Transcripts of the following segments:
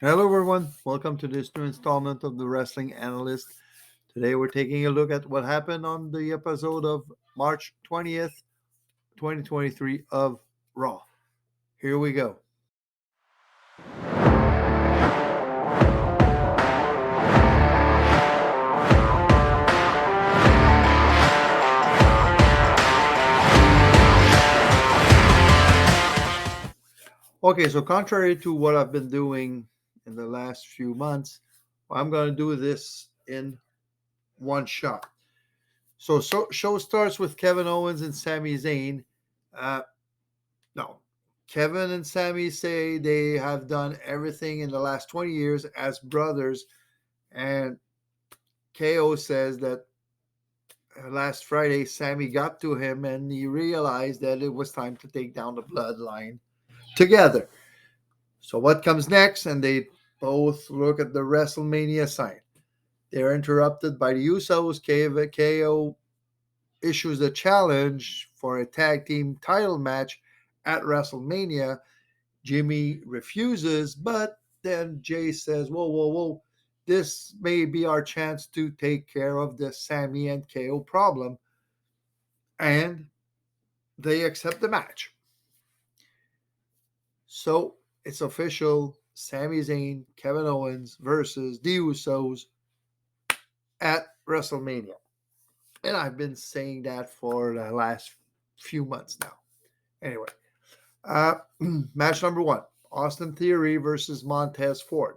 Hello, everyone. Welcome to this new installment of the Wrestling Analyst. Today, we're taking a look at what happened on the episode of March 20th, 2023 of Raw. Here we go. Okay, so contrary to what I've been doing in the last few months, I'm going to do this in one shot. So show starts with Kevin Owens and Sami Zayn. Uh, no, Kevin and Sami say they have done everything in the last 20 years as brothers, and KO says that last Friday Sami got to him and he realized that it was time to take down the bloodline together. So what comes next? And they both look at the WrestleMania sign. They're interrupted by the Usos. KO issues a challenge for a tag team title match at WrestleMania. Jimmy refuses, but then Jay says, whoa, whoa, whoa, this may be our chance to take care of the Sammy and KO problem. And they accept the match. So it's official. Sami Zayn, Kevin Owens versus the Usos at WrestleMania. And I've been saying that for the last few months now. Anyway, uh, match number one, Austin Theory versus Montez Ford.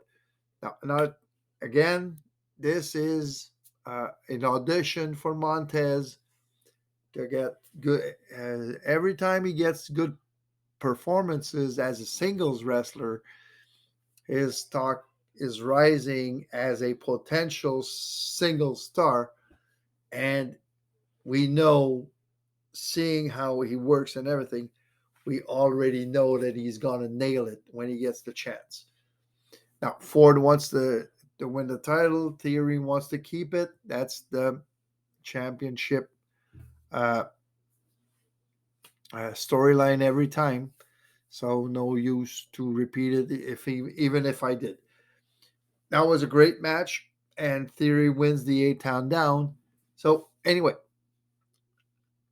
Now again, this is an audition for Montez to get good. Every time he gets good performances as a singles wrestler, his stock is rising as a potential single star. And we know, seeing how he works and everything, we already know that he's going to nail it when he gets the chance. Now, Ford wants to win the title. Theory wants to keep it. That's the championship uh, storyline every time. So no use to repeat it even if I did. That was a great match, and Theory wins the A-Town down. So anyway,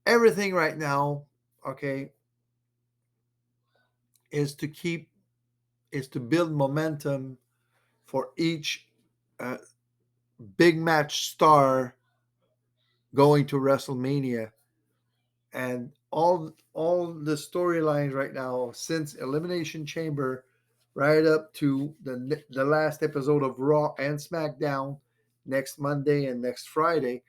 everything right now, okay, is to keep is to build momentum for each uh, big match star going to WrestleMania, and all the storylines right now since Elimination Chamber right up to the last episode of Raw and SmackDown next Monday and next Friday.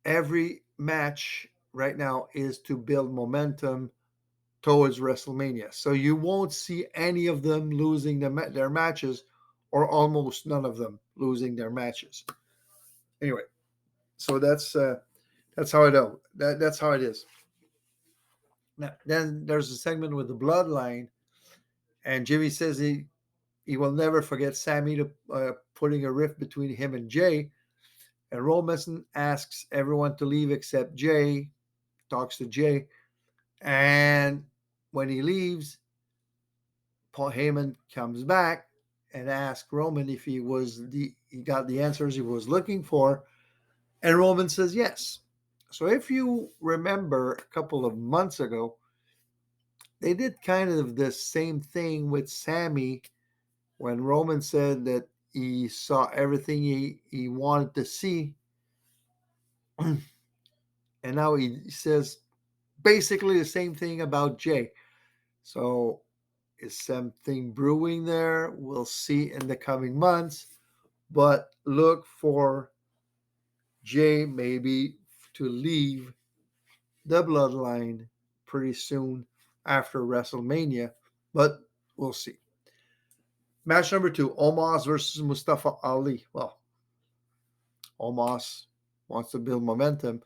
Every match right now is to build momentum towards WrestleMania. So you won't see any of them losing their matches, or almost none of them losing their matches. Anyway, so that's how I know that's how it is. Now, then there's a segment with the Bloodline, and Jimmy says he will never forget Sammy to putting a rift between him and Jay. And Roman asks everyone to leave except Jay. Talks to Jay, and when he leaves, Paul Heyman comes back and asks Roman if he got the answers he was looking for, and Roman says yes. So if you remember a couple of months ago, they did kind of the same thing with Sammy when Roman said that he saw everything he wanted to see, and now he says basically the same thing about Jay. So is something brewing there? We'll see in the coming months, but look for Jay maybe to leave the bloodline pretty soon after WrestleMania, but we'll see. Match number two, Omos versus Mustafa Ali. Well, Omos wants to build momentum,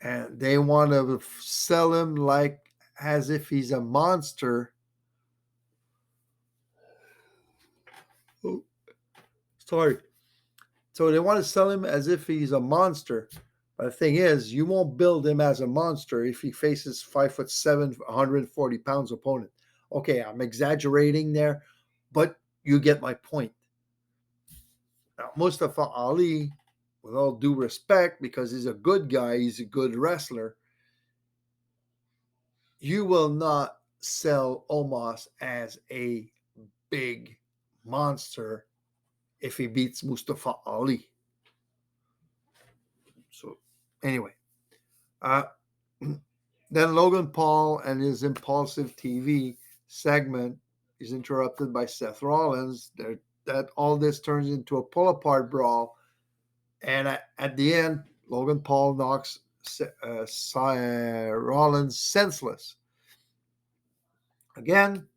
and they want to sell him like as if he's a monster. Oh, sorry. So they want to sell him as if he's a monster. But the thing is, you won't build him as a monster if he faces 5'7", 140 pounds opponent. Okay, I'm exaggerating there, but you get my point. Now, Mustafa Ali, with all due respect, because he's a good guy, he's a good wrestler, you will not sell Omos as a big monster if he beats Mustafa Ali. So, anyway, uh, then Logan Paul and his impulsive TV segment is interrupted by Seth Rollins. That all this turns into a pull apart brawl, and at the end, Logan Paul knocks Rollins senseless. Again,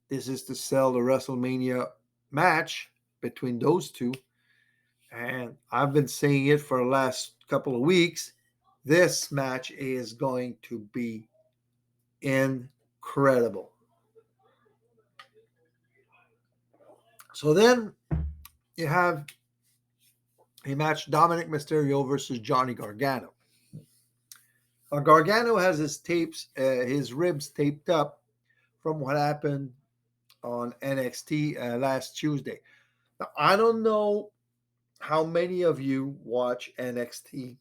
this is to sell the WrestleMania match between those two. And I've been saying it for the last couple of weeks. This match is going to be incredible. So then you have a match, Dominic Mysterio versus Johnny Gargano. Gargano has his ribs taped up from what happened on NXT last Tuesday. Now, I don't know how many of you watch NXT.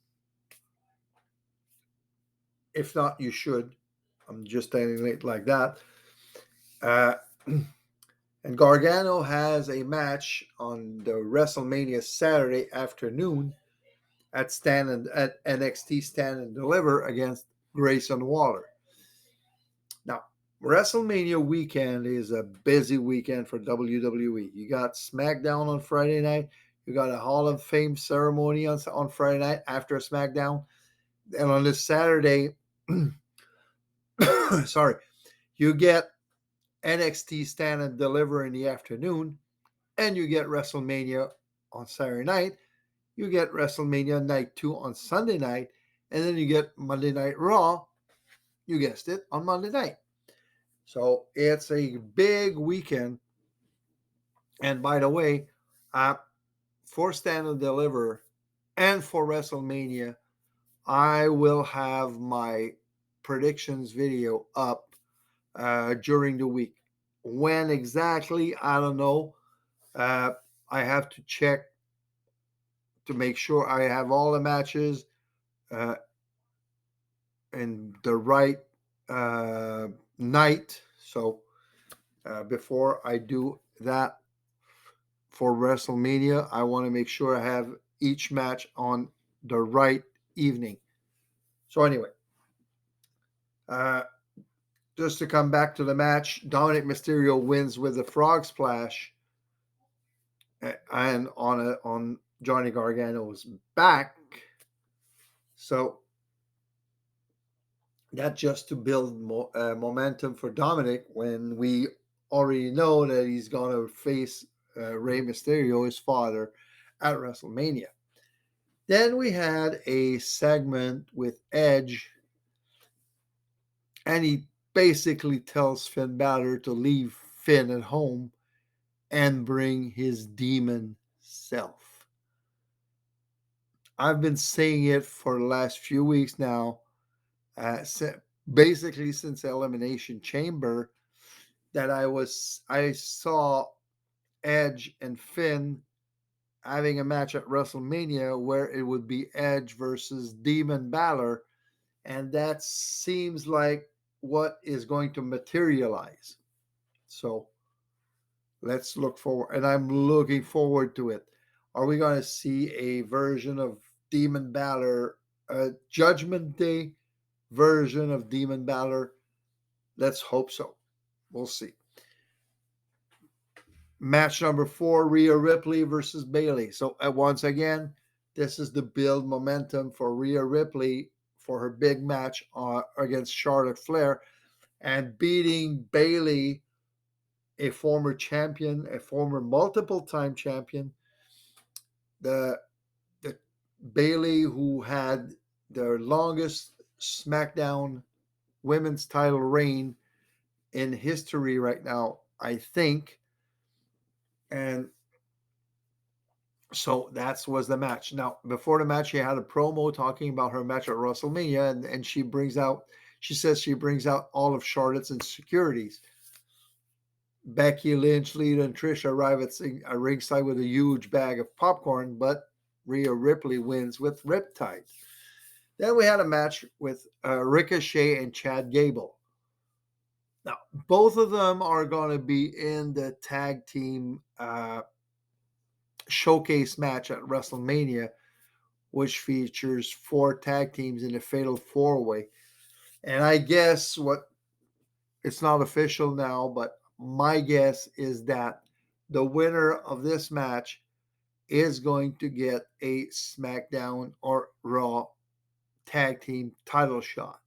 If not, you should. I'm just telling it like that. Uh, and Gargano has a match on the WrestleMania Saturday afternoon at NXT Stand and Deliver against Grayson Waller. Now, WrestleMania weekend is a busy weekend for WWE. You got SmackDown on Friday night. You got a Hall of Fame ceremony on Friday night after SmackDown. And on this Saturday, sorry, you get NXT Stand and Deliver in the afternoon, and you get WrestleMania on Saturday night. You get WrestleMania Night 2 on Sunday night, and then you get Monday Night Raw, you guessed it, on Monday night. So it's a big weekend. And by the way, for Stand and Deliver and for WrestleMania, I will have my predictions video up during the week. When exactly, I don't know. I have to check to make sure I have all the matches uh, in the right night. So before I do that for WrestleMania, I want to make sure I have each match on the right evening. So anyway, uh, just to come back to the match, Dominic Mysterio wins with a frog splash, and on Johnny Gargano's back. So that just to build momentum for Dominic when we already know that he's going to face Rey Mysterio, his father, at WrestleMania. Then we had a segment with Edge, and he basically tells Finn Balor to leave Finn at home and bring his demon self. I've been saying it for the last few weeks now, basically since Elimination Chamber, that I saw Edge and Finn having a match at WrestleMania where it would be Edge versus Demon Balor, and that seems like what is going to materialize. So let's look forward, and I'm looking forward to it. Are we going to see a version of Demon Balor, a Judgment Day version of Demon Balor? Let's hope so. We'll see. Match number 4, Rhea Ripley versus Bayley. So once again, this is the build momentum for Rhea Ripley for her big match against Charlotte Flair, and beating Bayley, a former champion, a former multiple-time champion, the Bayley who had the longest SmackDown women's title reign in history right now, I think. And so that was the match. Now, before the match, she had a promo talking about her match at WrestleMania, and she says she brings out all of Charlotte's insecurities. Becky Lynch, Lita, and Trish arrive at ringside with a huge bag of popcorn, but Rhea Ripley wins with Riptide. Then we had a match with Ricochet and Chad Gable. Now, both of them are going to be in the tag team showcase match at WrestleMania, which features 4 tag teams in a fatal 4-way. And I guess it's not official now, but my guess is that the winner of this match is going to get a SmackDown or Raw tag team title shot.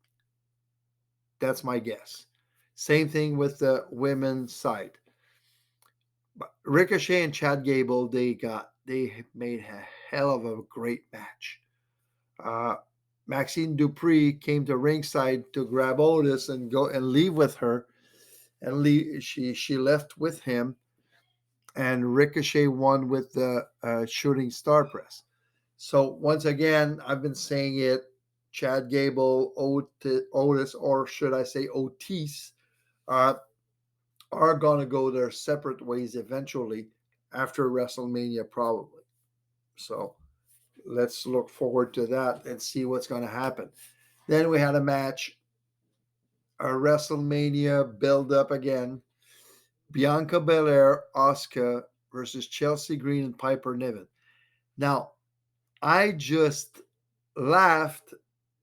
That's my guess. Same thing with the women's side. But Ricochet and Chad Gable, they made a hell of a great match. Uh, Maxine Dupree came to ringside to grab Otis and go and leave with her, and she left with him, and Ricochet won with the shooting star press. So once again, I've been saying it: Chad Gable, Otis, or should I say Otis, uh, are gonna go their separate ways eventually after WrestleMania, probably. So let's look forward to that and see what's going to happen. Then we had a match, a WrestleMania build up again. Bianca Belair, Asuka versus Chelsea Green and Piper Niven. Now, I just laughed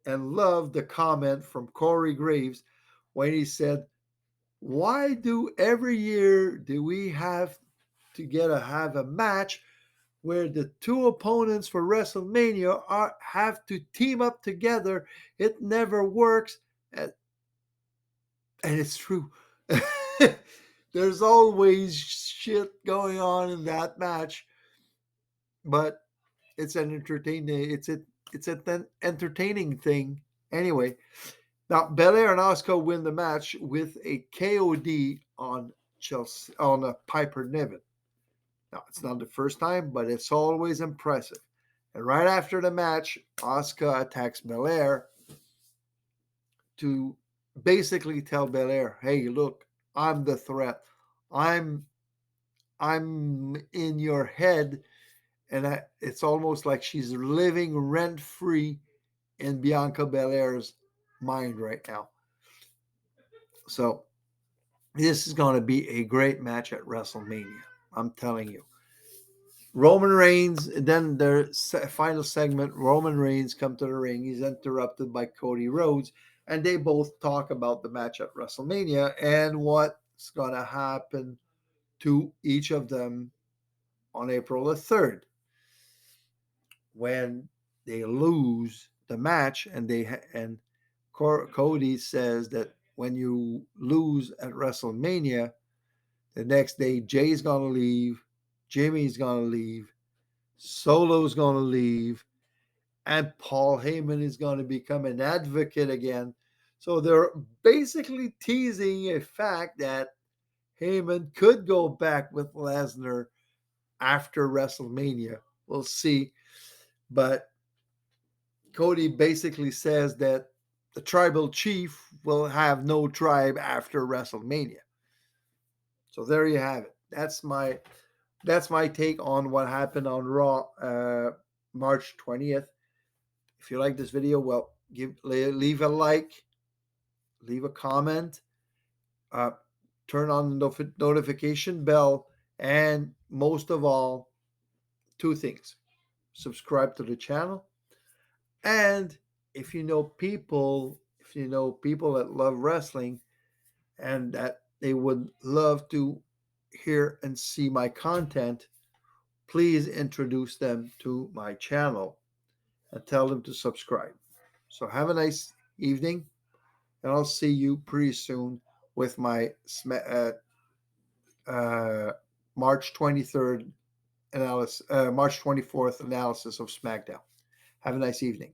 and loved the comment from Corey Graves when he said, "Why do every year do we have to have a match where the two opponents for WrestleMania have to team up together? It never works." And it's true. There's always shit going on in that match, but it's an entertaining. It's an entertaining thing anyway. Now Belair and Asuka win the match with a KOD on Chelsea on a Piper Niven. Now it's not the first time, but it's always impressive. And right after the match, Asuka attacks Belair to basically tell Belair, "Hey, look, I'm the threat. I'm I'm in your head," and it's almost like she's living rent free in Bianca Belair's mind right now. So this is going to be a great match at WrestleMania. I'm telling you. Roman Reigns, then their final segment, Roman Reigns come to the ring. He's interrupted by Cody Rhodes, and they both talk about the match at WrestleMania and what's going to happen to each of them on April the 3rd when they lose the match. And Cody says that when you lose at WrestleMania, the next day Jay's going to leave, Jimmy's going to leave, Solo's going to leave, and Paul Heyman is going to become an advocate again. So they're basically teasing a fact that Heyman could go back with Lesnar after WrestleMania. We'll see. But Cody basically says that the tribal chief will have no tribe after WrestleMania. So there you have it. That's my take on what happened on Raw March 20th. If you like this video, well, leave a like, leave a comment, uh, turn on the notification bell, and most of all, 2 things: subscribe to the channel, and if you know people that love wrestling and that they would love to hear and see my content, please introduce them to my channel and tell them to subscribe. So have a nice evening, and I'll see you pretty soon with my uh, March 23rd analysis, March 24th analysis of SmackDown. Have a nice evening.